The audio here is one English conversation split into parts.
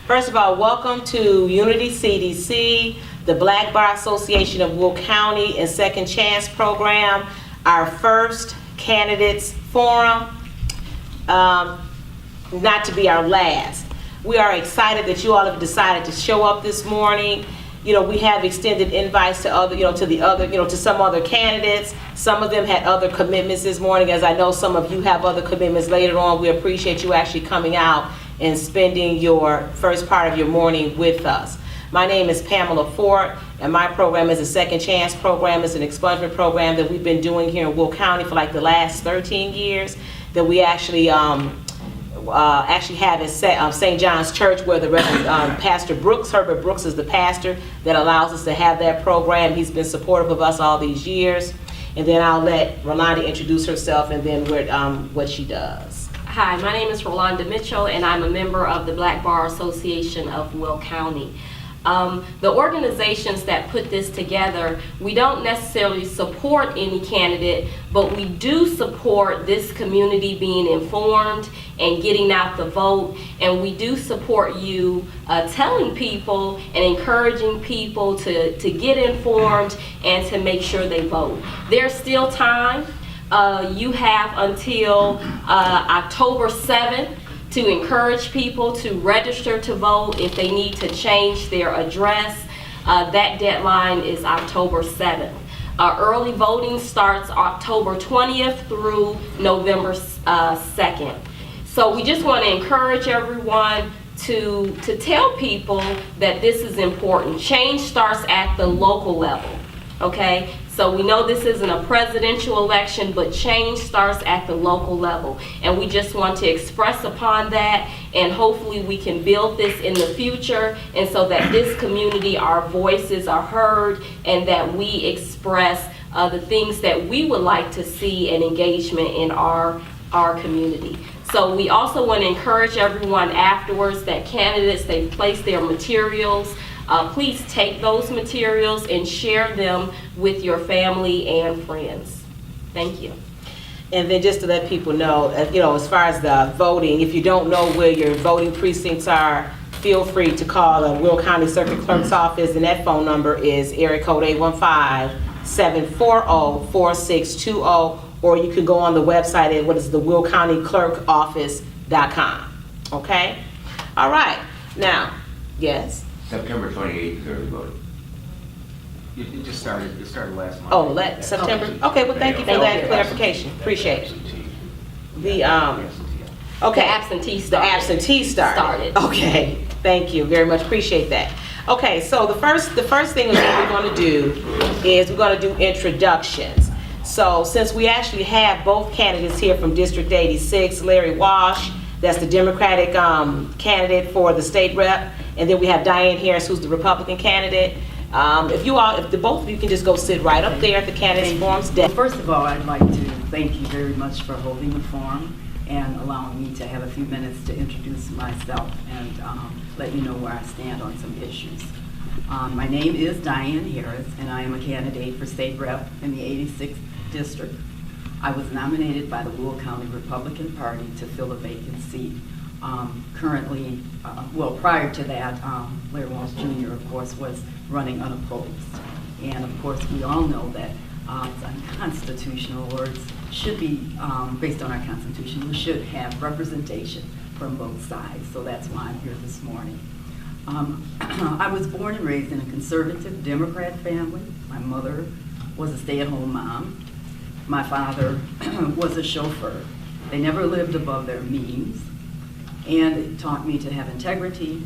First of all, welcome to Unity CDC, the Black Bar Association of Will County and Second Chance Program, our first candidates forum, not to be our last. We are excited that you all have decided to show up this morning. You know, we have extended invites to other, to some other candidates. Some of them had other commitments this morning, as I know some of you have other commitments later on. We appreciate you actually coming out and spending your first part of your morning with us. My name is Pamela Fort, and my program is a Second Chance program. It's an expungement program that we've been doing here in Will County for like the last 13 years, that we actually have at St. John's Church, where the Reverend Pastor Brooks, Herbert Brooks, is the pastor that allows us to have that program. He's been supportive of us all these years. And then I'll let Rolanda introduce herself and then what she does. Hi, my name is Rolanda Mitchell, and I'm a member of the Black Bar Association of Will County. The organizations that put this together, we don't necessarily support any candidate, but we do support this community being informed and getting out the vote, and we do support you telling people and encouraging people to get informed and to make sure they vote. There's still time. You have until October 7th to encourage people to register to vote if they need to change their address. That deadline is October 7th. Early voting starts October 20th through November 2nd. So we just want to encourage everyone to tell people that this is important. Change starts at the local level, okay? So we know this isn't a presidential election, but change starts at the local level. And we just want to express upon that, and hopefully we can build this in the future, and so that this community, our voices are heard, and that we express the things that we would like to see and engagement in our community. So we also want to encourage everyone afterwards that candidates, they place their materials. Please take those materials and share them with your family and friends. Thank you. And then just to let people know, as far as the voting, if you don't know where your voting precincts are, feel free to call the Will County Circuit Clerk's office, and that phone number is area code 815-740-4620, or you can go on the website at the willcountyclerkoffice.com. Okay? All right. Now, yes? September 28th, early voting. It just started. It started last month. Oh, September. Okay, well, thank you for that clarification. Appreciate it. The absentee started. Okay, thank you very much. Appreciate that. Okay, so the first thing that we're going to do is we're going to do introductions. So since we actually have both candidates here from District 86, Larry Walsh, that's the Democratic candidate for the state rep, and then we have Diane Harris, who's the Republican candidate. If the both of you can just go sit right up there at the candidates forums desk. First of all, I'd like to thank you very much for holding the forum and allowing me to have a few minutes to introduce myself and let you know where I stand on some issues. My name is Diane Harris, and I am a candidate for state rep in the 86th district. I was nominated by the Will County Republican Party to fill a vacant seat. Currently, prior to that, Larry Walsh Jr., of course, was running unopposed. And of course, we all know that it's unconstitutional, or it should be, based on our Constitution, we should have representation from both sides. So that's why I'm here this morning. I was born and raised in a conservative Democrat family. My mother was a stay-at-home mom. My father was a chauffeur. They never lived above their means, and it taught me to have integrity,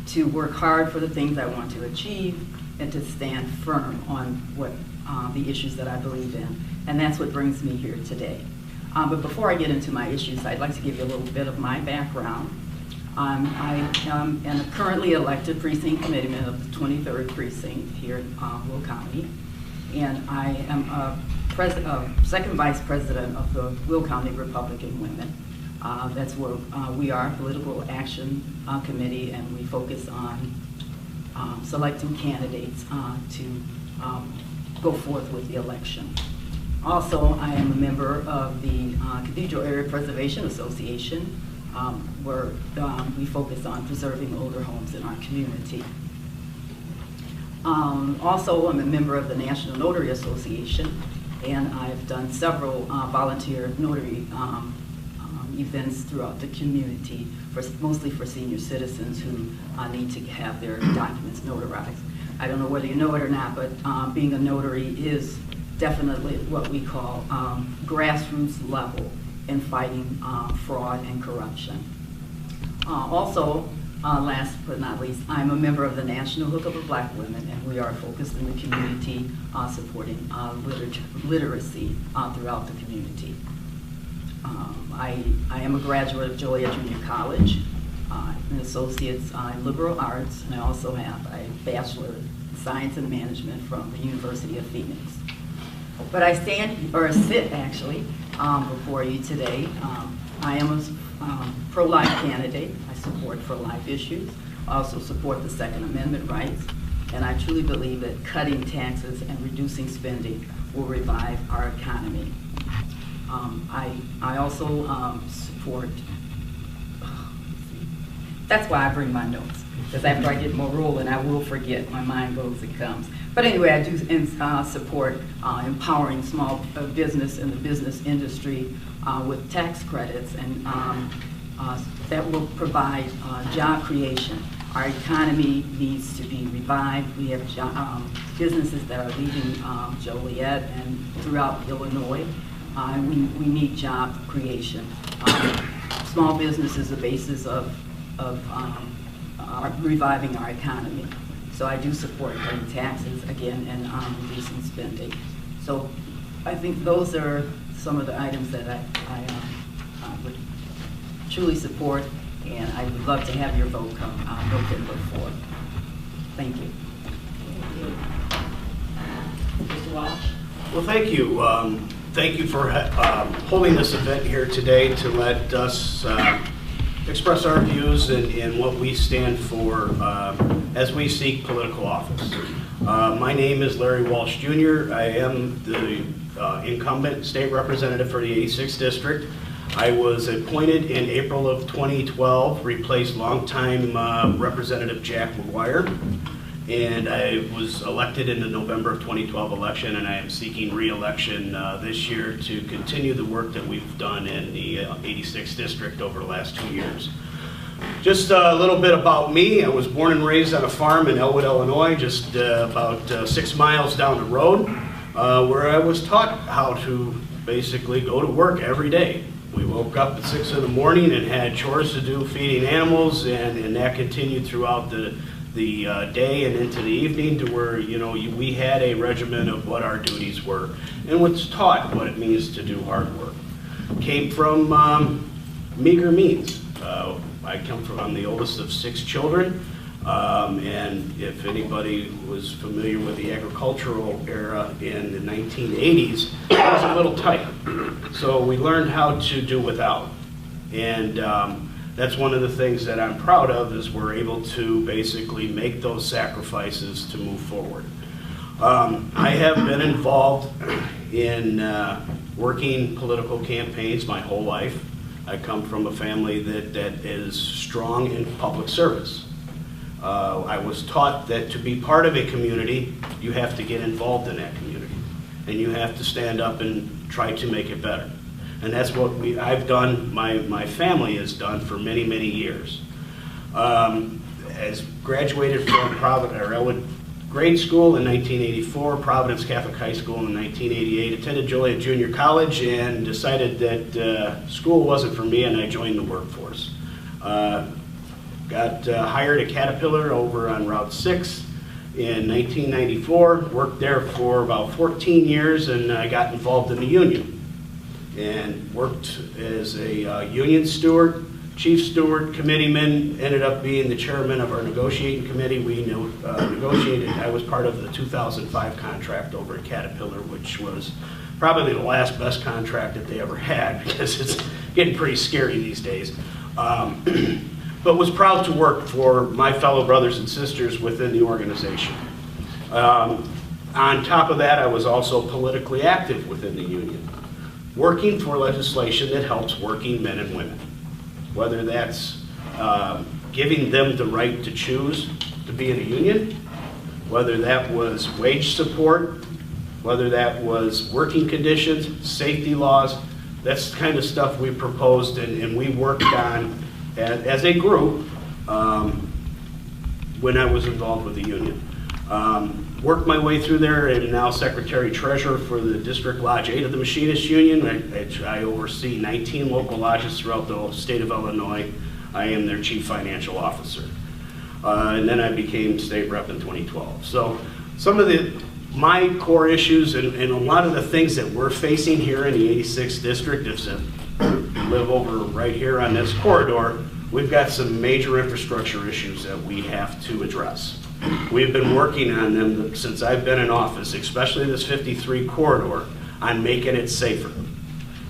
to work hard for the things I want to achieve, and to stand firm on what the issues that I believe in. And that's what brings me here today. But before I get into my issues, I'd like to give you a little bit of my background. I am a currently elected precinct committeeman of the 23rd precinct here in Will County, and I am a second vice president of the Will County Republican Women. That's where we are a political action committee, and we focus on selecting candidates to go forth with the election. Also, I am a member of the Cathedral Area Preservation Association. we focus on preserving older homes in our community. Also, I'm a member of the National Notary Association, and I've done several volunteer notary events throughout the community, mostly for senior citizens who need to have their documents notarized. I don't know whether you know it or not, but being a notary is definitely what we call grassroots level in fighting fraud and corruption. Also, last but not least, I'm a member of the National Hookup of Black Women, and we are focused in the community supporting literacy throughout the community. I am a graduate of Joliet Junior College, an associate's in liberal arts, and I also have a bachelor in science and management from the University of Phoenix. But I sit actually before you today. I am a pro-life candidate. I support pro-life issues. I also support the Second Amendment rights, and I truly believe that cutting taxes and reducing spending will revive our economy. I also support, that's why I bring my notes, because after I get more rolling, I will forget. My mind goes and comes. But anyway, I do support empowering small business and the business industry with tax credits, and that will provide job creation. Our economy needs to be revived. We have businesses that are leaving Joliet and throughout Illinois. We need job creation. Small business is the basis of reviving our economy. So I do support cutting taxes again and reducing spending. So I think those are some of the items that I would truly support, and I would love to have your vote come November 4th. Thank you. Mr. Walsh? Well, thank you. Thank you for holding this event here today to let us express our views and what we stand for as we seek political office. My name is Larry Walsh Jr. I am the incumbent state representative for the 86th District. I was appointed in April of 2012, replaced longtime Representative Jack McGuire. And I was elected in the November of 2012 election, and I am seeking re-election this year to continue the work that we've done in the 86th District over the last 2 years. Just a little bit about me. I was born and raised on a farm in Elwood, Illinois, just about 6 miles down the road, where I was taught how to basically go to work every day. We woke up at 6 in the morning and had chores to do, feeding animals, and that continued throughout the day and into the evening, to where we had a regimen of what our duties were and was taught what it means to do hard work. Came from meager means. I'm the oldest of 6 children, and if anybody was familiar with the agricultural era in the 1980s, it was a little tight. So we learned how to do without, and that's one of the things that I'm proud of, is we're able to basically make those sacrifices to move forward. I have been involved in working political campaigns my whole life. I come from a family that is strong in public service. I was taught that to be part of a community, you have to get involved in that community, and you have to stand up and try to make it better. And that's what I've done, my family has done for many, many years. As graduated from Elwood Grade School in 1984, Providence Catholic High School in 1988, attended Joliet Junior College, and decided that school wasn't for me, and I joined the workforce. Got hired at Caterpillar over on Route 6 in 1994, worked there for about 14 years, and I got involved in the union. And worked as a union steward, chief steward, committeeman, ended up being the chairman of our negotiating committee. We negotiated, I was part of the 2005 contract over at Caterpillar, which was probably the last best contract that they ever had, because it's getting pretty scary these days. But was proud to work for my fellow brothers and sisters within the organization. On top of that, I was also politically active within the union, working for legislation that helps working men and women. whether that's giving them the right to choose to be in a union, whether that was wage support, whether that was working conditions, safety laws. That's the kind of stuff we proposed and we worked on as a group when I was involved with the union. Worked my way through there and now Secretary Treasurer for the District Lodge 8 of the Machinists Union. I oversee 19 local lodges throughout the state of Illinois. I am their Chief Financial Officer. And then I became state rep in 2012. So some of my core issues and a lot of the things that we're facing here in the 86th District, if you live over right here on this corridor, we've got some major infrastructure issues that we have to address. We've been working on them since I've been in office, especially this 53 corridor, on making it safer.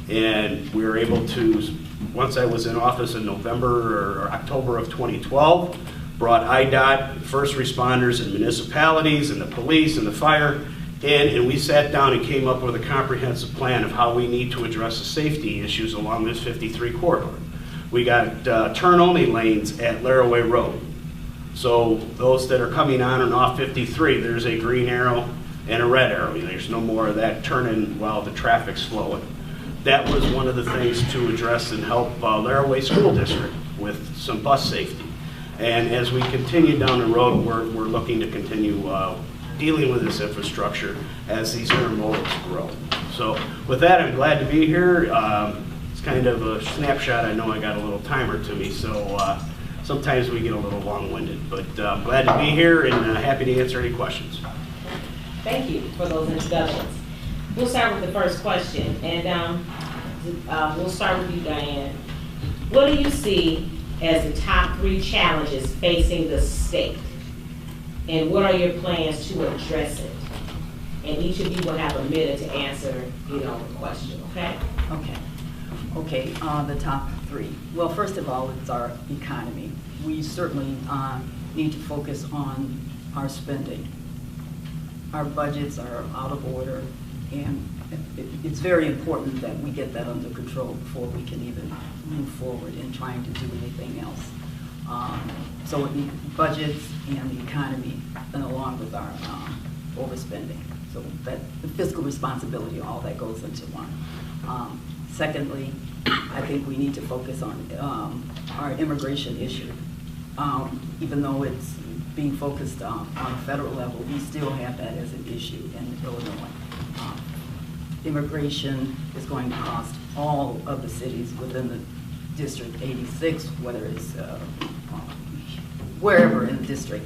And we were able to, once I was in office in November or October of 2012, brought IDOT, first responders and municipalities and the police and the fire in, and we sat down and came up with a comprehensive plan of how we need to address the safety issues along this 53 corridor. We got turn-only lanes at Laraway Road. So those that are coming on and off 53, there's a green arrow and a red arrow. There's no more of that turning while the traffic's flowing. That was one of the things to address and help Laraway School District with some bus safety. And as we continue down the road, we're looking to continue dealing with this infrastructure as these intermodals grow. So with that, I'm glad to be here. It's kind of a snapshot. I know I got a little timer to me, so sometimes we get a little long-winded. But I'm glad to be here and happy to answer any questions. Thank you for those introductions. We'll start with the first question, and we'll start with you, Diane. What do you see as the top 3 challenges facing the state? And what are your plans to address it? And each of you will have a minute to answer, the question, okay? Okay, the top 3. Well, first of all, it's our economy. We certainly need to focus on our spending. Our budgets are out of order, and it's very important that we get that under control before we can even move forward in trying to do anything else. So the budgets and the economy, and along with our overspending. So that the fiscal responsibility, all that goes into one. Secondly, I think we need to focus on our immigration issue. Even though it's being focused on a federal level, we still have that as an issue in Illinois. Immigration is going to cost all of the cities within the District 86, whether it's wherever in the district.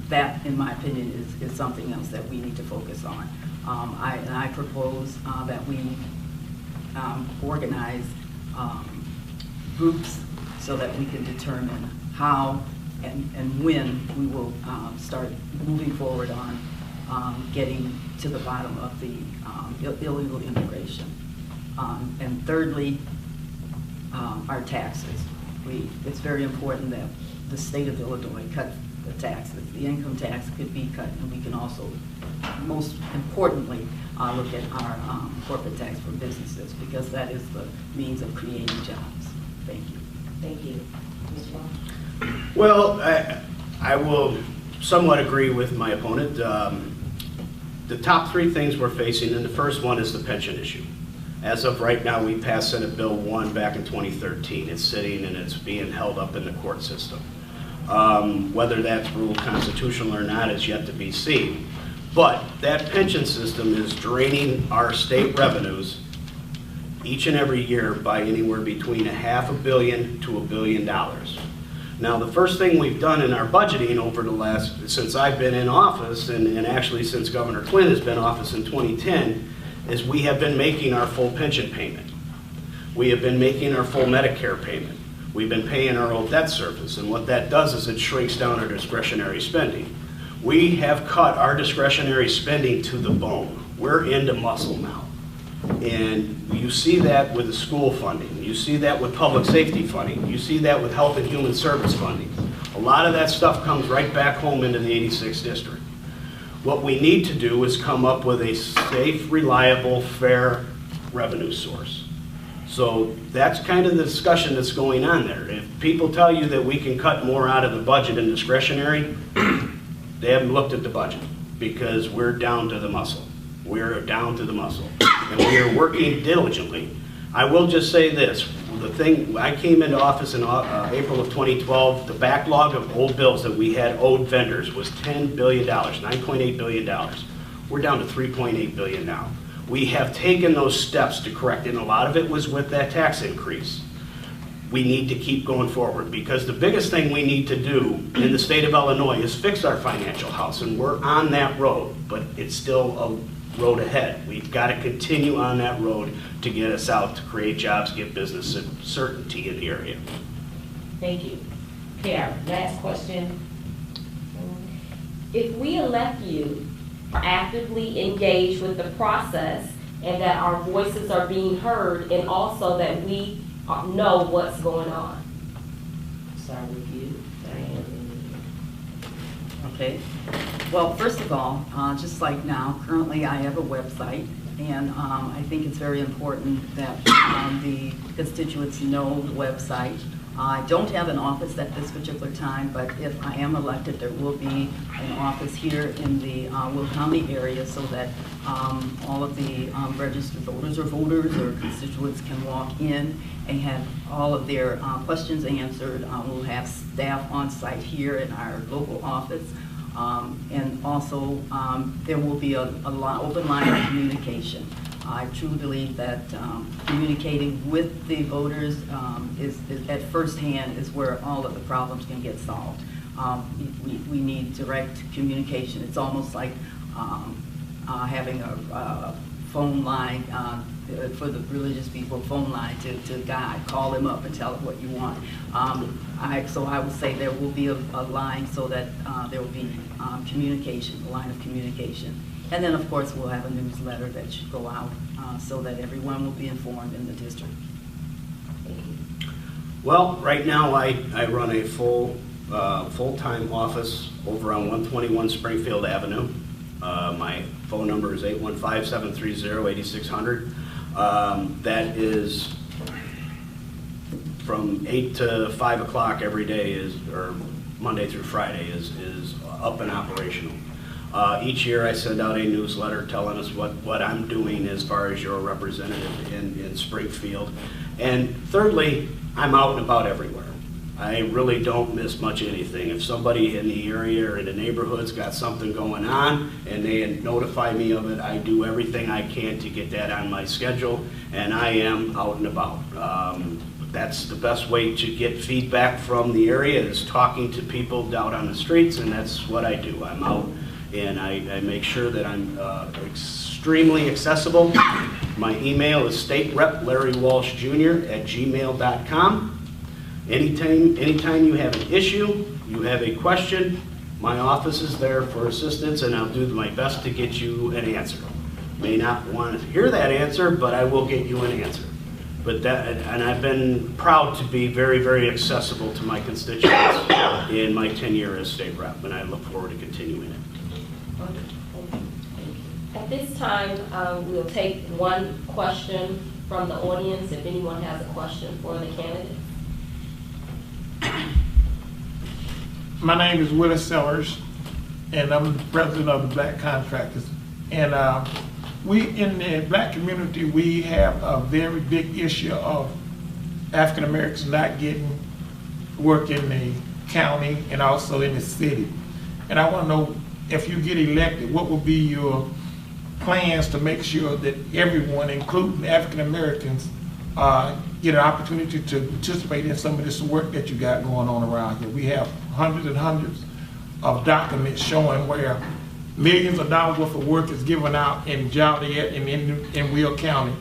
That, in my opinion, is something else that we need to focus on. I propose that we organize groups so that we can determine how and when we will start moving forward on getting to the bottom of the illegal immigration. And thirdly, our taxes. It's very important that the state of Illinois cut the taxes. The income tax could be cut, and we can also, most importantly, look at our corporate tax for businesses, because that is the means of creating jobs. Thank you. Thank you. Mr. Long? Well, I will somewhat agree with my opponent. The top 3 things we're facing, and the first one is the pension issue. As of right now, we passed Senate Bill 1 back in 2013. It's sitting and it's being held up in the court system. Whether that's ruled constitutional or not is yet to be seen. But that pension system is draining our state revenues each and every year by anywhere between $500 million to $1 billion. Now, the first thing we've done in our budgeting over the since I've been in office, and actually since Governor Quinn has been in office in 2010, is we have been making our full pension payment. We have been making our full Medicare payment. We've been paying our old debt service, and what that does is it shrinks down our discretionary spending. We have cut our discretionary spending to the bone. We're into muscle now. And you see that with the school funding. You see that with public safety funding. You see that with health and human service funding. A lot of that stuff comes right back home into the 86th District. What we need to do is come up with a safe, reliable, fair revenue source. So that's kind of the discussion that's going on there. If people tell you that we can cut more out of the budget in discretionary, they haven't looked at the budget, because we're down to the muscle. We're down to the muscle, and we are working diligently. I will just say this, I came into office in April of 2012, the backlog of old bills that we had owed vendors was $10 billion, $9.8 billion. We're down to $3.8 billion now. We have taken those steps to correct it, and a lot of it was with that tax increase. We need to keep going forward, because the biggest thing we need to do in the state of Illinois is fix our financial house, and we're on that road, but it's still a road ahead. We've got to continue on that road to get us out, to create jobs, get business certainty in the area. Thank you. Karen, last question. If we elect you to actively engage with the process and that our voices are being heard and also that we know what's going on. Start with you, Diane. Okay. Well, first of all, just like now, currently I have a website, and I think it's very important that the constituents know the website. I don't have an office at this particular time, but if I am elected, there will be an office here in the Will County area, so that all of the registered voters or constituents can walk in and have all of their questions answered. We'll have staff on site here in our local office. And also, there will be an open line of communication. I truly believe that communicating with the voters is at first hand is where all of the problems can get solved. We need direct communication. It's almost like having a phone line for the religious people, phone line to God. Call them up and tell them what you want. So I would say there will be a line so that there will be communication, a line of communication. And then, of course, we'll have a newsletter that should go out so that everyone will be informed in the district. Well, right now I run a full-time office over on 121 Springfield Avenue. My phone number is 815-730-8600. That is from 8 to 5 o'clock every day, or Monday through Friday is up and operational. Each year I send out a newsletter telling us what I'm doing as far as your representative in Springfield. And thirdly, I'm out and about everywhere. I really don't miss much anything. If somebody in the area or in the neighborhood's got something going on and they notify me of it, I do everything I can to get that on my schedule, and I am out and about. That's the best way to get feedback from the area, is talking to people out on the streets, and that's what I do. I'm out and I make sure that I'm extremely accessible. My email is staterepllarrywalshjr@gmail.com. Anytime you have an issue, you have a question, my office is there for assistance, and I'll do my best to get you an answer. May not want to hear that answer, but I will get you an answer. And I've been proud to be very, very accessible to my constituents in my tenure as state rep, and I look forward to continuing it. At this time, we'll take one question from the audience, if anyone has a question for the candidate. My name is Willis Sellers, and I'm the president of the Black Contractors. And we, in the black community, we have a very big issue of African Americans not getting work in the county and also in the city. And I want to know, if you get elected, what will be your plans to make sure that everyone, including African Americans, get an opportunity to participate in some of this work that you got going on around here? We have hundreds and hundreds of documents showing where millions of dollars worth of work is given out in Joliet and in Will County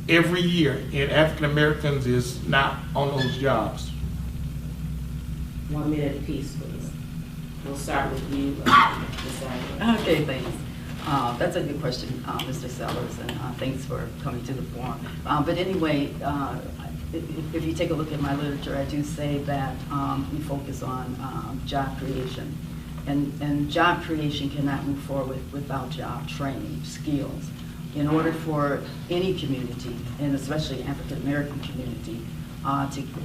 every year, and African Americans is not on those jobs. 1 minute apiece, please. We'll start with you, Ms. Diane. Okay, thanks. That's a good question, Mr. Sellers, and thanks for coming to the forum. But anyway, if you take a look at my literature, I do say that we focus on job creation. And job creation cannot move forward without job training, skills. in order for any community, and especially African American community,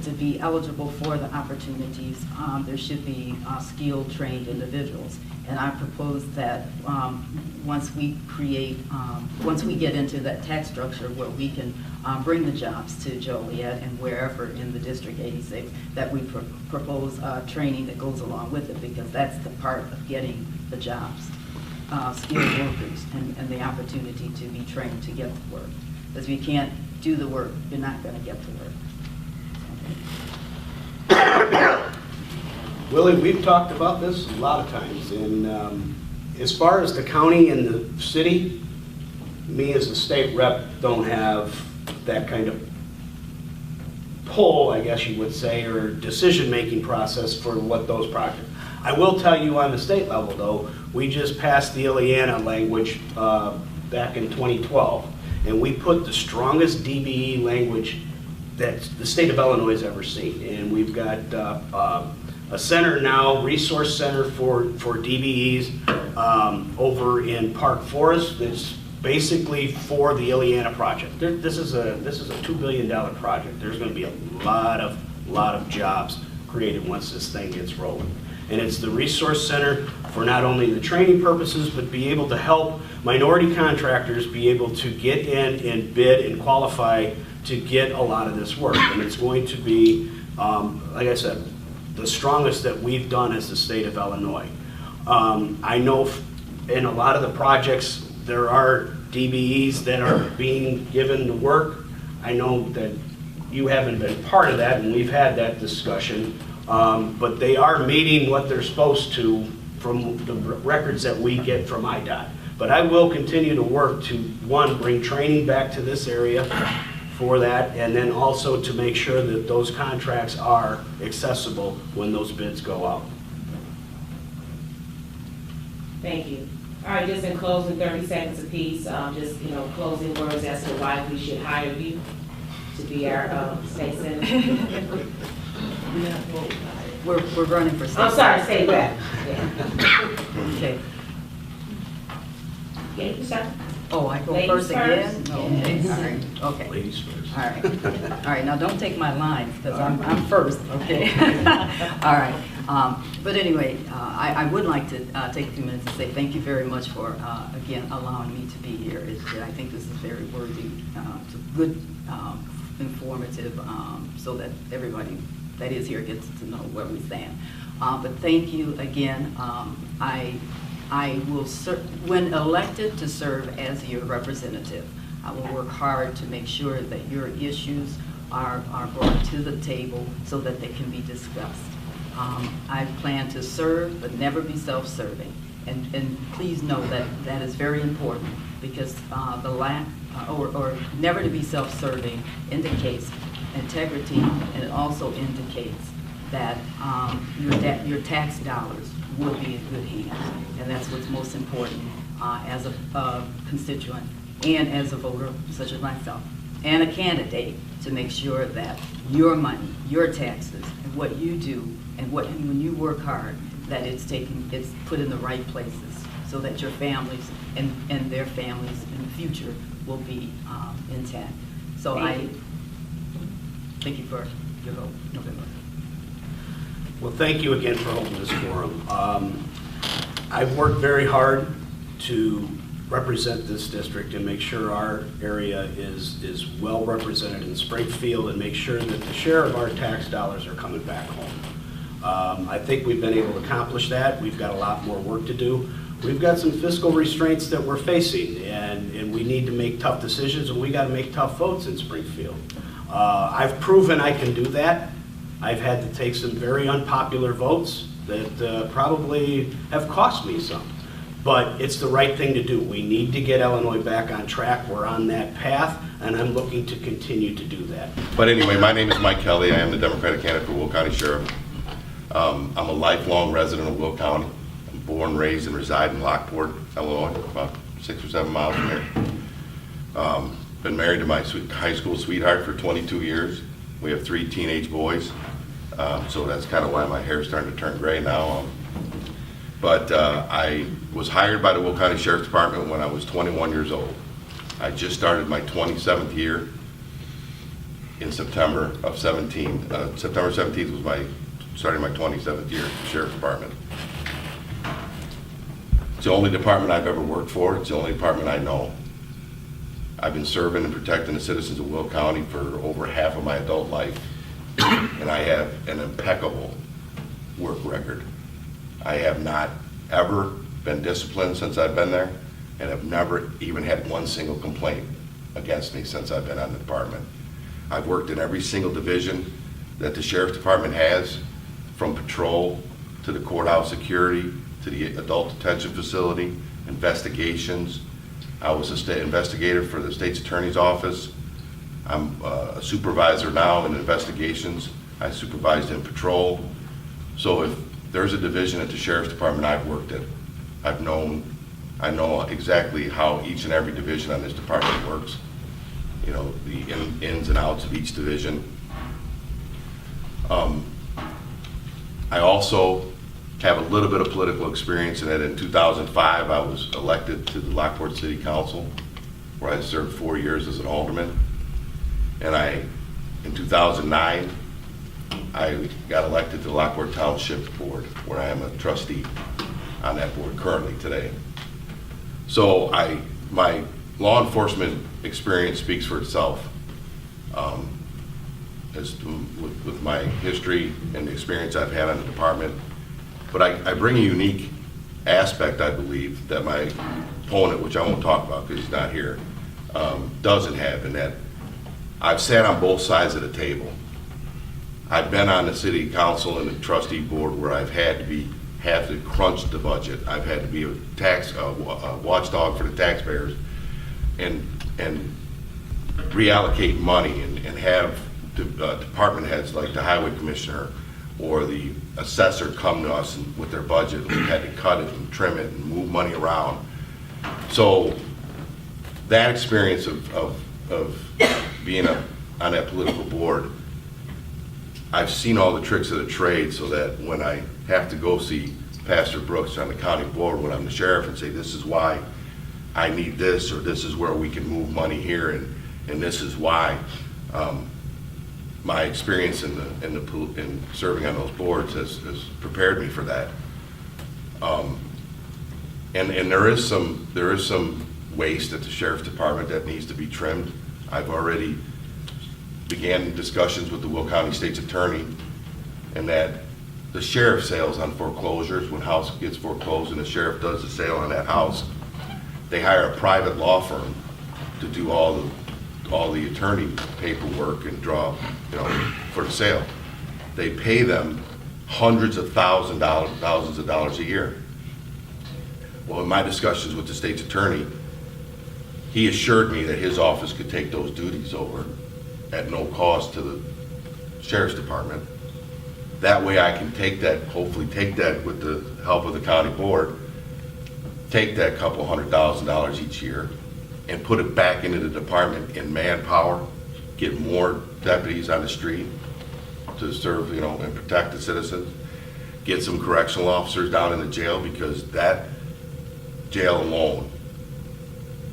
to be eligible for the opportunities, there should be skilled, trained individuals. And I propose that once we get into that tax structure where we can bring the jobs to Joliet and wherever in the District 86, that we propose training that goes along with it, because that's the part of getting the jobs, skilled workers, and the opportunity to be trained to get the work. Because if you can't do the work, you're not going to get the work. Willie, we've talked about this a lot of times, and as far as the county and the city, me as a state rep don't have that kind of pull, I guess you would say, or decision-making process for what those projects. I will tell you on the state level, though, we just passed the Ileana language back in 2012, and we put the strongest DBE language that the state of Illinois has ever seen. And we've got a center now, resource center for DBEs over in Park Forest. That's basically for the Ileana project. This is a $2 billion project. There's going to be a lot of jobs created once this thing gets rolling. And it's the resource center for not only the training purposes, but be able to help minority contractors be able to get in and bid and qualify to get a lot of this work. And it's going to be, like I said, the strongest that we've done as the state of Illinois. I know in a lot of the projects, there are DBEs that are being given the work. I know that you haven't been part of that, and we've had that discussion, but they are meeting what they're supposed to from the records that we get from IDOT. But I will continue to work to, one, bring training back to this area for that, and then also to make sure that those contracts are accessible when those bids go out. Thank you. All right, just in closing, 30 seconds apiece, just, closing words as to why we should hire you to be our state senator. We're running for state. I'm sorry, state rep. Yeah. Okay. Get it, sir. Oh, I go Ladies first again? first. No, okay, all right, okay. Ladies first. All right, all right, now don't take my lines, because I'm first, okay? All right, but anyway, I would like to take a few minutes to say thank you very much for, again, allowing me to be here. I think this is very worthy, it's a good, informative, so that everybody that is here gets to know where we stand. But thank you again. I will, when elected to serve as your representative, I will work hard to make sure that your issues are brought to the table so that they can be discussed. I plan to serve, but never be self-serving. And please know that that is very important, because the lack, or never to be self-serving indicates integrity, and it also indicates that your tax dollars will be in good hands. And that's what's most important as a constituent and as a voter such as myself and a candidate, to make sure that your money, your taxes, and what you do, and when you work hard, that it's put in the right places, so that your families and their families in the future will be intact. So thank you for your vote, November. Well, thank you again for holding this forum. I've worked very hard to represent this district and make sure our area is well represented in Springfield, and make sure that the share of our tax dollars are coming back home. I think we've been able to accomplish that. We've got a lot more work to do. We've got some fiscal restraints that we're facing, and we need to make tough decisions, and we got to make tough votes in Springfield. I've proven I can do that. I've had to take some very unpopular votes that probably have cost me some. But it's the right thing to do. We need to get Illinois back on track. We're on that path, and I'm looking to continue to do that. But anyway, my name is Mike Kelly. I am the Democratic candidate for Will County Sheriff. I'm a lifelong resident of Will County. I'm born, raised, and reside in Lockport, Illinois, about 6 or 7 miles from here. Been married to my high school sweetheart for 22 years. We have 3 teenage boys, so that's kind of why my hair's starting to turn gray now. But I was hired by the Will County Sheriff's Department when I was 21 years old. I just started my 27th year in September of 17. September 17th was starting my 27th year at the Sheriff's Department. It's the only department I've ever worked for. It's the only department I know. I've been serving and protecting the citizens of Will County for over half of my adult life, and I have an impeccable work record. I have not ever been disciplined since I've been there, and have never even had one single complaint against me since I've been on the department. I've worked in every single division that the Sheriff's Department has, from patrol to the courthouse security to the adult detention facility, investigations. I was a state investigator for the state's attorney's office. I'm a supervisor now in investigations. I supervised in patrol. So if there's a division at the Sheriff's Department I've worked at, I know exactly how each and every division on this department works. You know, the ins and outs of each division. I also have a little bit of political experience in that in 2005 I was elected to the Lockport City Council, where I served 4 years as an alderman. And in 2009, I got elected to the Lockport Township Board, where I am a trustee on that board currently today. So my law enforcement experience speaks for itself. With my history and the experience I've had on the department. But I bring a unique aspect, I believe, that my opponent, which I won't talk about because he's not here, doesn't have, in that I've sat on both sides of the table. I've been on the city council and the trustee board where I've had to crunch the budget. I've had to be a watchdog for the taxpayers and reallocate money and have department heads like the highway commissioner or the assessor come to us with their budget. We had to cut it and trim it and move money around. So that experience of being on that political board, I've seen all the tricks of the trade, so that when I have to go see Pastor Brooks on the county board when I'm the sheriff and say, this is why I need this, or this is where we can move money here, and this is why, my experience in serving on those boards has prepared me for that. And there is some waste at the Sheriff's Department that needs to be trimmed. I've already began discussions with the Will County State's Attorney, and that the sheriff sales on foreclosures, when a house gets foreclosed and the sheriff does the sale on that house, they hire a private law firm to do all the attorney paperwork and draw, for the sale. They pay them hundreds of thousands of dollars a year. Well, in my discussions with the state's attorney, he assured me that his office could take those duties over at no cost to the Sheriff's Department. That way I can hopefully take that with the help of the county board, take that couple $100,000 each year and put it back into the department in manpower, get more deputies on the street to serve, and protect the citizens, get some correctional officers down in the jail, because that jail alone,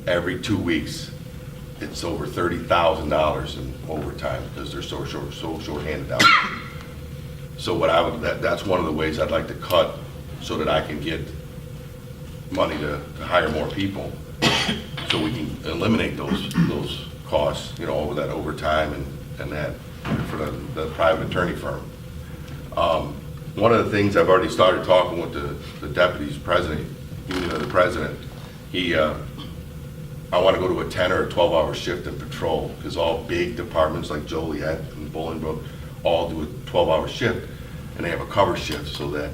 every 2 weeks, it's over $30,000 in overtime because they're so short-handed out. So that's one of the ways I'd like to cut, so that I can get money to hire more people, so we can eliminate those costs, over that overtime and that for the private attorney firm. One of the things I've already started talking with the deputy's president, the president, I want to go to a 10 or a 12-hour shift in patrol, because all big departments like Joliet and Bolingbrook all do a 12-hour shift, and they have a cover shift so that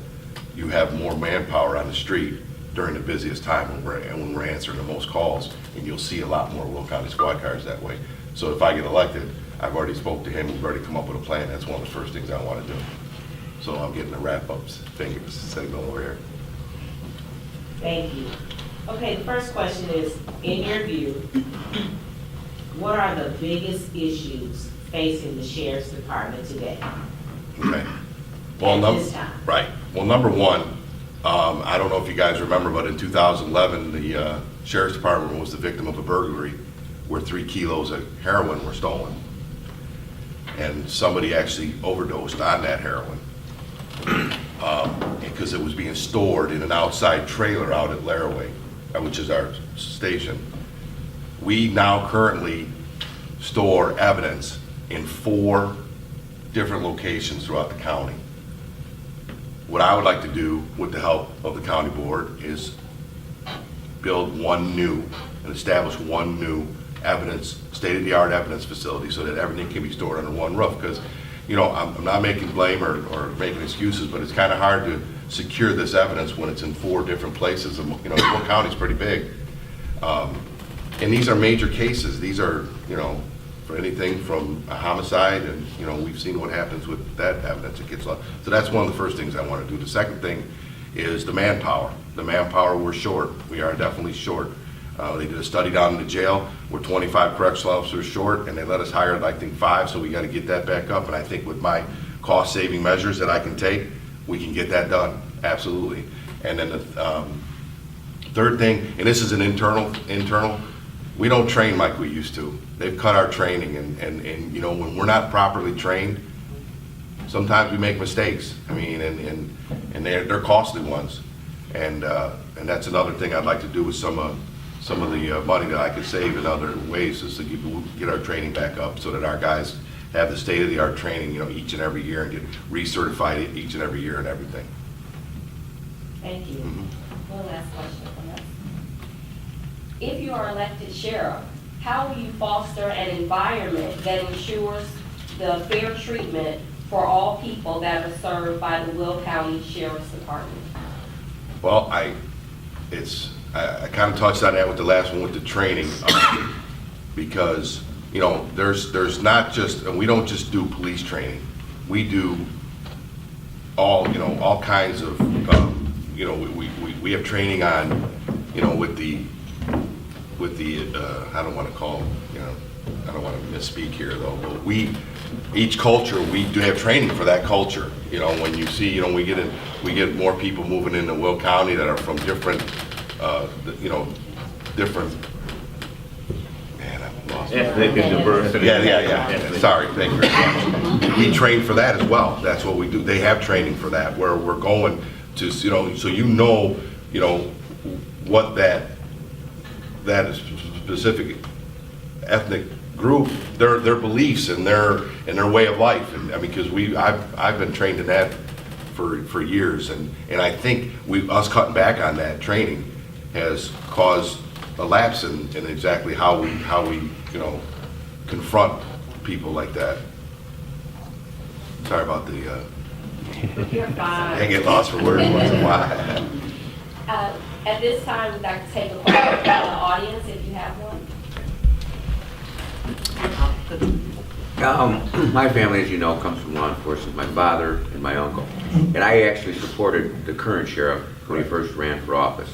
you have more manpower on the street during the busiest time when we're answering the most calls, and you'll see a lot more Will County squad cars that way. So if I get elected, I've already spoke to him, we've already come up with a plan. That's one of the first things I want to do. So I'm getting the wrap-up signal over here. Thank you. Okay, the first question is, in your view, what are the biggest issues facing the Sheriff's Department today? Okay. Well, At this time. right. Well, number one, I don't know if you guys remember, but in 2011, the Sheriff's Department was the victim of a burglary where 3 kilos of heroin were stolen. And somebody actually overdosed on that heroin because it was being stored in an outside trailer out at Laraway, which is our station. We now currently store evidence in 4 different locations throughout the county. What I would like to do with the help of the county board is build one new and establish one new evidence, state-of-the-art evidence facility so that everything can be stored under one roof. Because, you know, I'm not making blame or making excuses, but it's kind of hard to secure this evidence when it's in 4 different places. And, you know, Will County's pretty big. And these are major cases. These are, you know, for anything from a homicide, and, you know, we've seen what happens with that evidence. It gets lost. So that's one of the first things I want to do. The second thing is the manpower. The manpower, we're short. We are definitely short. They did a study down in the jail. We're 25 correctional officers short, and they let us hire, I think, 5, so we got to get that back up. And I think with my cost-saving measures that I can take, we can get that done, absolutely. And then the third thing, and this is an internal, we don't train like we used to. They've cut our training, and you know, when we're not properly trained, sometimes we make mistakes. I mean, and they're costly ones. And that's another thing I'd like to do with some of the money that I could save in other ways, is to get our training back up so that our guys have the state-of-the-art training, you know, each and every year, and get recertified each and every year and everything. Thank you. One last question from us. If you are elected sheriff, how will you foster an environment that ensures the fair treatment for all people that are served by the Will County Sheriff's Department? Well, I kind of touched on that with the last one with the training, because, you know, there's not just, and we don't just do police training. We do all kinds of, you know, we have training on, you know, with the I don't want to call, you know, I don't want to misspeak here though, but each culture, we do have training for that culture. You know, when you see, you know, we get more people moving into Will County that are from different, you know, different, man, I've lost my- Ethnic and diversity. Yeah. Sorry, thank you very much. We train for that as well. That's what we do. They have training for that, where we're going to, you know, so you know, what that is specific ethnic group, their beliefs and their way of life. And I mean, because I've been trained in that for years, and I think us cutting back on that training has caused a lapse in exactly how we you know, confront people like that. Sorry about the You're fine. I get lost for words once in a while. At this time, we'd like to take a question from the audience, if you have one. My family, as you know, comes from law enforcement, my father and my uncle. And I actually supported the current sheriff when he first ran for office.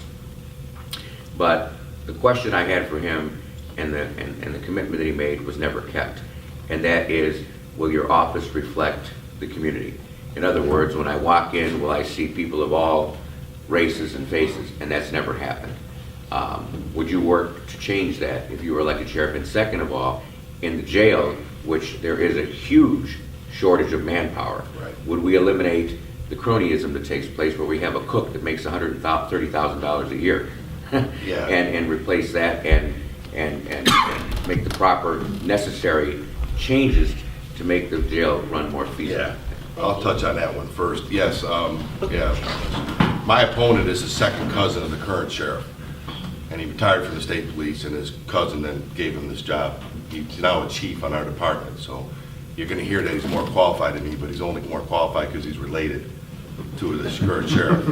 But the question I had for him and the commitment that he made was never kept. And that is, will your office reflect the community? In other words, when I walk in, will I see people of all races and faces? And that's never happened. Would you work to change that if you were elected sheriff? And second of all, in the jail, which there is a huge shortage of manpower, Right. would we eliminate the cronyism that takes place where we have a cook that makes $130,000 a year? Yeah. And replace that and make the proper necessary changes to make the jail run more feasible? Yeah, I'll touch on that one first. Yes, yeah. My opponent is a second cousin of the current sheriff, and he retired from the state police, and his cousin then gave him this job. He's now a chief on our department, so you're gonna hear that he's more qualified than me, but he's only more qualified because he's related to the current sheriff.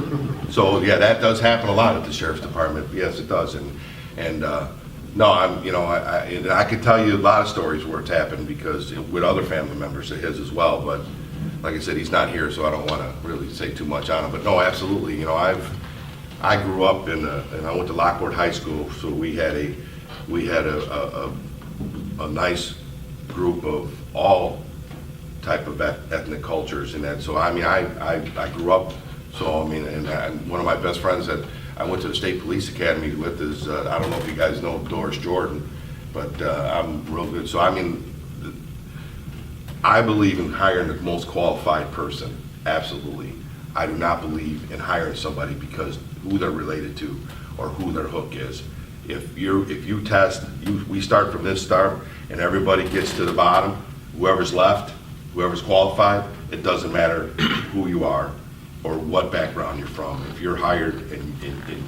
So, yeah, that does happen a lot at the sheriff's department. Yes, it does, and no, I could tell you a lot of stories where it's happened, because with other family members of his as well, but like I said, he's not here, so I don't want to really say too much on him. But no, absolutely, you know, I grew up and I went to Lockport High School, so we had a nice group of all type of ethnic cultures and that. So I mean, I grew up. So I mean, and one of my best friends that I went to the State Police Academy with is I don't know if you guys know Doris Jordan. But I'm real good. So I mean, I believe in hiring the most qualified person, absolutely. I do not believe in hiring somebody because who they're related to or who their hook is. If you test, we start from this start and everybody gets to the bottom, whoever's left, whoever's qualified, it doesn't matter who you are or what background you're from. If you're hired and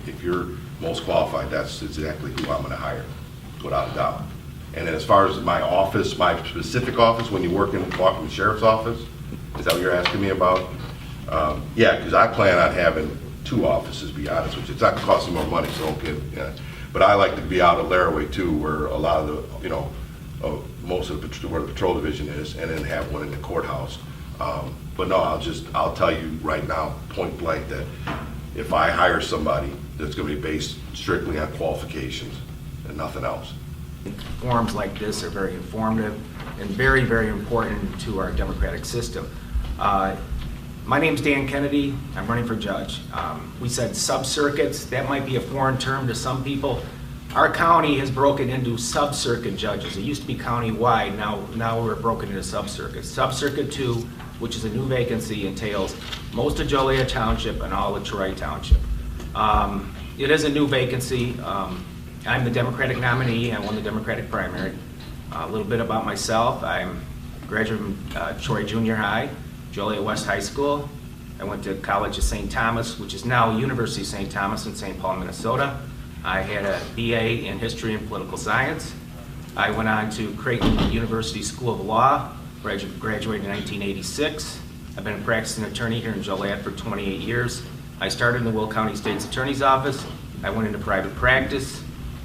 if you're most qualified, that's exactly who I'm gonna hire, without a doubt. And then as far as my office, my specific office, when you work in the sheriff's office, is that what you're asking me about? Yeah, because I plan on having 2 offices, to be honest with you. It's not costing more money, so don't get, yeah. But I like to be out of Laraway too, where a lot of the, you know, most of the, where the patrol division is, and then have one in the courthouse. But no, I'll tell you right now, point blank, that if I hire somebody, that's gonna be based strictly on qualifications and nothing else. Forums like this are very informative and very, very important to our democratic system. My name's Dan Kennedy. I'm running for judge. We said sub-circuits. That might be a foreign term to some people. Our county has broken into sub-circuit judges. It used to be county-wide. Now we're broken into sub-circuits. Sub-circuit 2, which is a new vacancy, entails most of Joliet Township and all of Troy Township. It is a new vacancy. I'm the Democratic nominee. I won the Democratic primary. A little bit about myself. I'm a graduate from Troy Junior High, Joliet West High School. I went to College of St. Thomas, which is now University of St. Thomas in St. Paul, Minnesota. I had a BA in History and Political Science. I went on to Creighton University School of Law, graduated in 1986. I've been a practicing attorney here in Joliet for 28 years. I started in the Will County State's Attorney's Office. I went into private practice.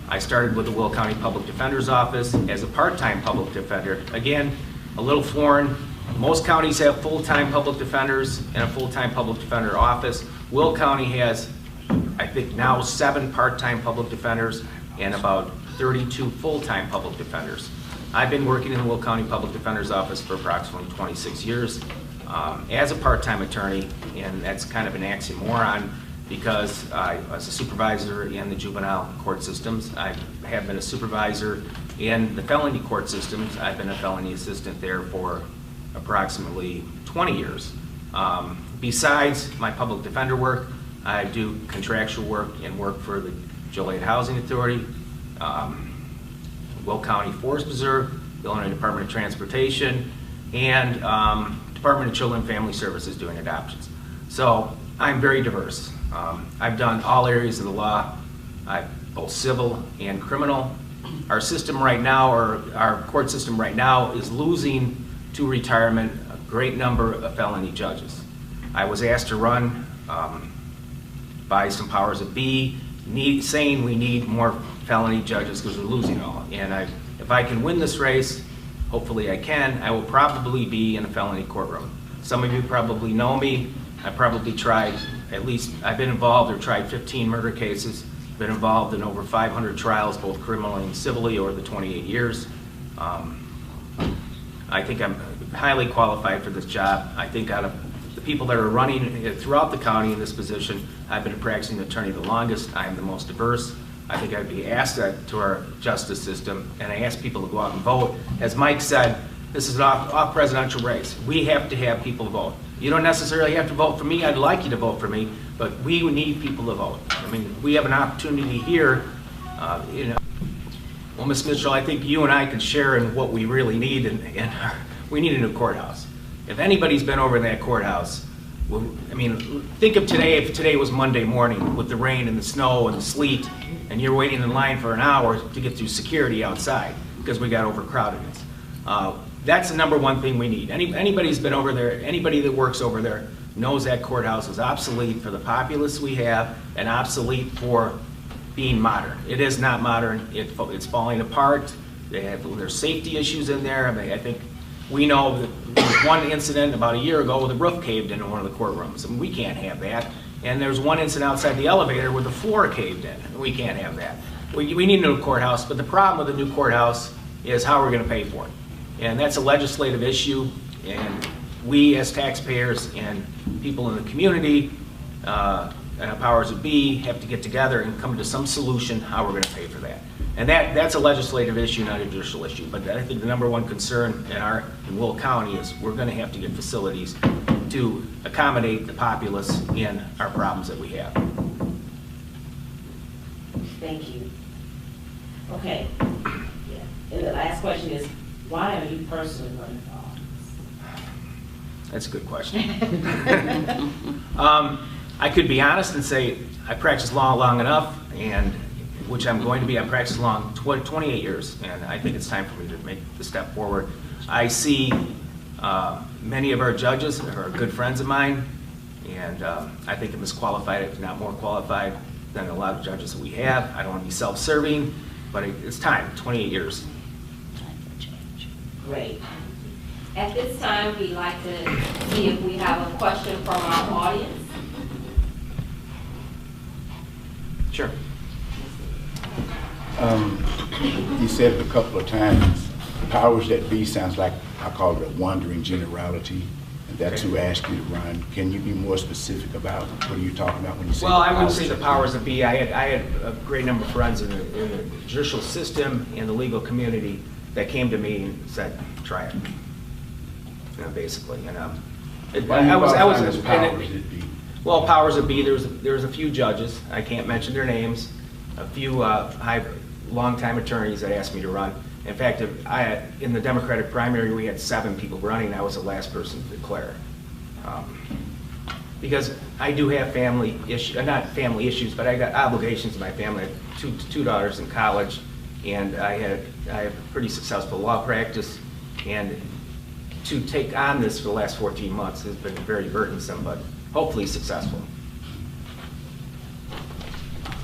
I started with the Will County Public Defender's Office as a part-time public defender. Again, a little foreign. Most counties have full-time public defenders and a full-time public defender office. Will County has, I think now, 7 part-time public defenders and about 32 full-time public defenders. I've been working in the Will County Public Defender's Office for approximately 26 years as a part-time attorney, and that's kind of an oxymoron because I was a supervisor in the juvenile court systems. I have been a supervisor in the felony court systems. I've been a felony assistant there for approximately 20 years. Besides my public defender work, I do contractual work and work for the Joliet Housing Authority, Will County Forest Preserve, the Illinois Department of Transportation, and Department of Children and Family Services doing adoptions. So I'm very diverse. I've done all areas of the law, both civil and criminal. Our system right now, or our court system right now, is losing to retirement a great number of felony judges. I was asked to run by some powers that be, saying we need more felony judges because we're losing all. And if I can win this race, hopefully I can, I will probably be in a felony courtroom. Some of you probably know me. I probably tried, at least I've been involved or tried 15 murder cases, been involved in over 500 trials, both criminally and civilly, over the 28 years. I think I'm highly qualified for this job. I think out of the people that are running throughout the county in this position, I've been a practicing attorney the longest. I am the most diverse. I think I'd be asked to our justice system, and I ask people to go out and vote. As Mike said, this is an off-presidential race. We have to have people vote. You don't necessarily have to vote for me. I'd like you to vote for me, but we need people to vote. I mean, we have an opportunity here, Well, Ms. Mitchell, I think you and I can share in what we really need, and we need a new courthouse. If anybody's been over in that courthouse, well, I mean, think of today, if today was Monday morning with the rain and the snow and the sleet, and you're waiting in line for an hour to get through security outside because we got overcrowdedness. That's the number one thing we need. Anybody's been over there, anybody that works over there knows that courthouse is obsolete for the populace we have and obsolete for being modern. It is not modern. It's falling apart. There's safety issues in there. I mean, I think we know that there was one incident about a year ago where the roof caved in one of the courtrooms. I mean, we can't have that. And there's one incident outside the elevator where the floor caved in. We can't have that. We need a new courthouse, but the problem with the new courthouse is how we're going to pay for it. And that's a legislative issue, and we as taxpayers and people in the community powers that be have to get together and come to some solution how we're going to pay for that. And that's a legislative issue, not a judicial issue. But I think the number one concern in Will County is we're going to have to get facilities to accommodate the populace in our problems that we have. Thank you. Okay. Yeah. And the last question is, why are you personally running for office? That's a good question. I could be honest and say I practiced law long enough, and which I'm going to be. I practiced law 28 years, and I think it's time for me to make the step forward. I see many of our judges are good friends of mine, and I think I'm as qualified, if not more qualified, than a lot of judges that we have. I don't want to be self-serving, but it's time, 28 years. Great. At this time, we'd like to see if we have a question from our audience. Sure. You said it a couple of times, powers that be sounds like, I call it a wandering generality, and that's who asked you to run. Can you be more specific about what are you talking about when you say? Well, I wouldn't say the powers that be. I had a great number of friends in the judicial system and the legal community that came to me and said, try it, basically. And Powers that be. Well, powers that be, there's a few judges, I can't mention their names, a few long-time attorneys that asked me to run. In fact, in the Democratic primary, we had 7 people running. I was the last person to declare. Because I do have family issues, not family issues, but I got obligations to my family. I have two daughters in college, and I have a pretty successful law practice. And to take on this for the last 14 months has been very burdensome, but hopefully successful.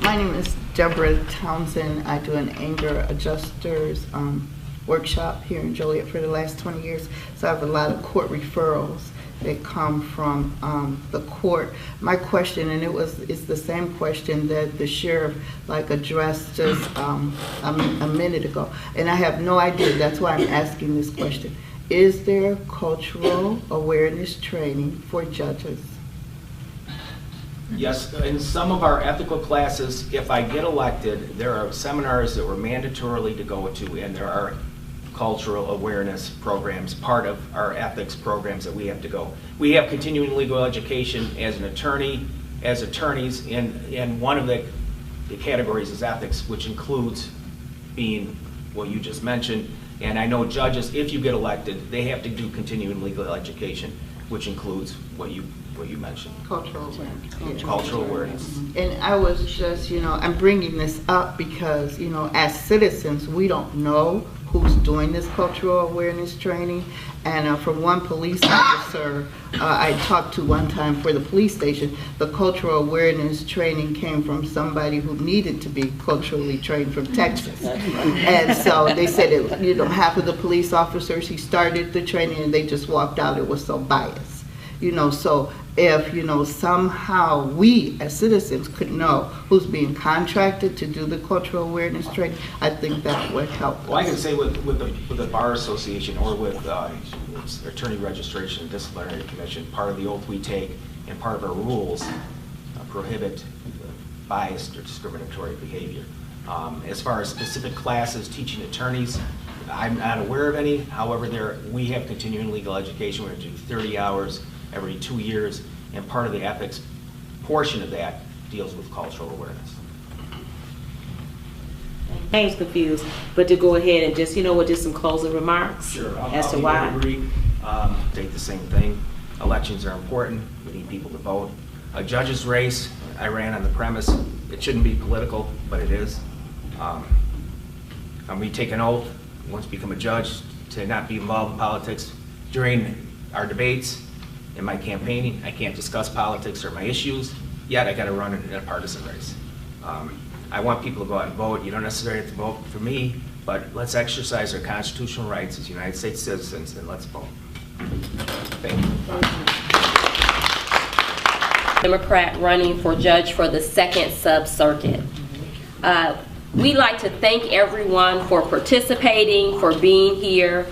My name is Deborah Townsend. I do an anger adjusters workshop here in Joliet for the last 20 years. So I have a lot of court referrals that come from the court. My question, and it's the same question that the sheriff addressed just a minute ago, and I have no idea. That's why I'm asking this question. Is there cultural awareness training for judges? Yes, in some of our ethical classes, if I get elected, there are seminars that we're mandatorily to go to, and there are cultural awareness programs, part of our ethics programs that we have to go. We have continuing legal education as an attorney, as attorneys, and one of the categories is ethics, which includes being what you just mentioned. And I know judges, if you get elected, they have to do continuing legal education, which includes what you mentioned. Cultural awareness. Cultural awareness. And I was just, I'm bringing this up because, as citizens, we don't know who's doing this cultural awareness training. And from one police officer I talked to one time for the police station, the cultural awareness training came from somebody who needed to be culturally trained from Texas. And so they said, half of the police officers, he started the training and they just walked out. It was so biased. So if, somehow we as citizens could know who's being contracted to do the cultural awareness training, I think that would help. Well, I can say with the Bar Association or with Attorney Registration and Disciplinary Commission, part of the oath we take and part of our rules prohibit biased or discriminatory behavior. As far as specific classes teaching attorneys, I'm not aware of any. However, we have continuing legal education. We're going to do 30 hours every 2 years, and part of the ethics portion of that deals with cultural awareness. I was confused, but to go ahead and just, just some closing remarks as to why. Agree. Take the same thing. Elections are important. We need people to vote. A judge's race, I ran on the premise, it shouldn't be political, but it is. We take an oath, once you become a judge, to not be involved in politics. During our debates, in my campaigning, I can't discuss politics or my issues, yet I got to run in a partisan race. I want people to go out and vote. You don't necessarily have to vote for me, but let's exercise our constitutional rights as United States citizens, and let's vote. Thank you. Democrat running for judge for the 2nd Sub-Circuit. We'd like to thank everyone for participating, for being here.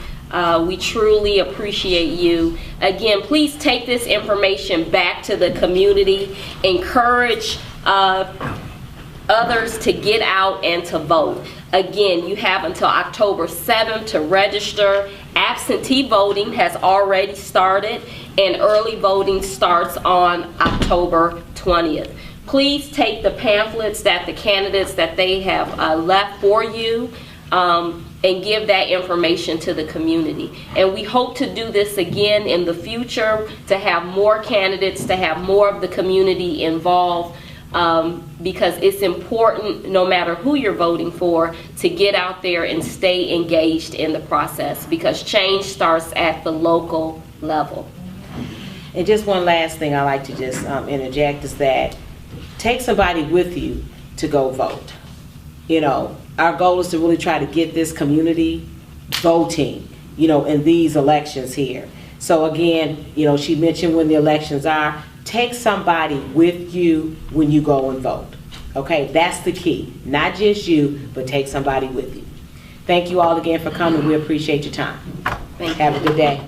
We truly appreciate you. Again, please take this information back to the community. Encourage others to get out and to vote. Again, you have until October 7th to register. Absentee voting has already started, and early voting starts on October 20th. Please take the pamphlets that the candidates that they have left for you and give that information to the community. And we hope to do this again in the future, to have more candidates, to have more of the community involved, because it's important, no matter who you're voting for, to get out there and stay engaged in the process, because change starts at the local level. And just one last thing I like to just interject is that take somebody with you to go vote. You know, our goal is to really try to get this community voting, you know, in these elections here. So again, you know, she mentioned when the elections are, take somebody with you when you go and vote. Okay, that's the key. Not just you, but take somebody with you. Thank you all again for coming. We appreciate your time. Thank you. Have a good day.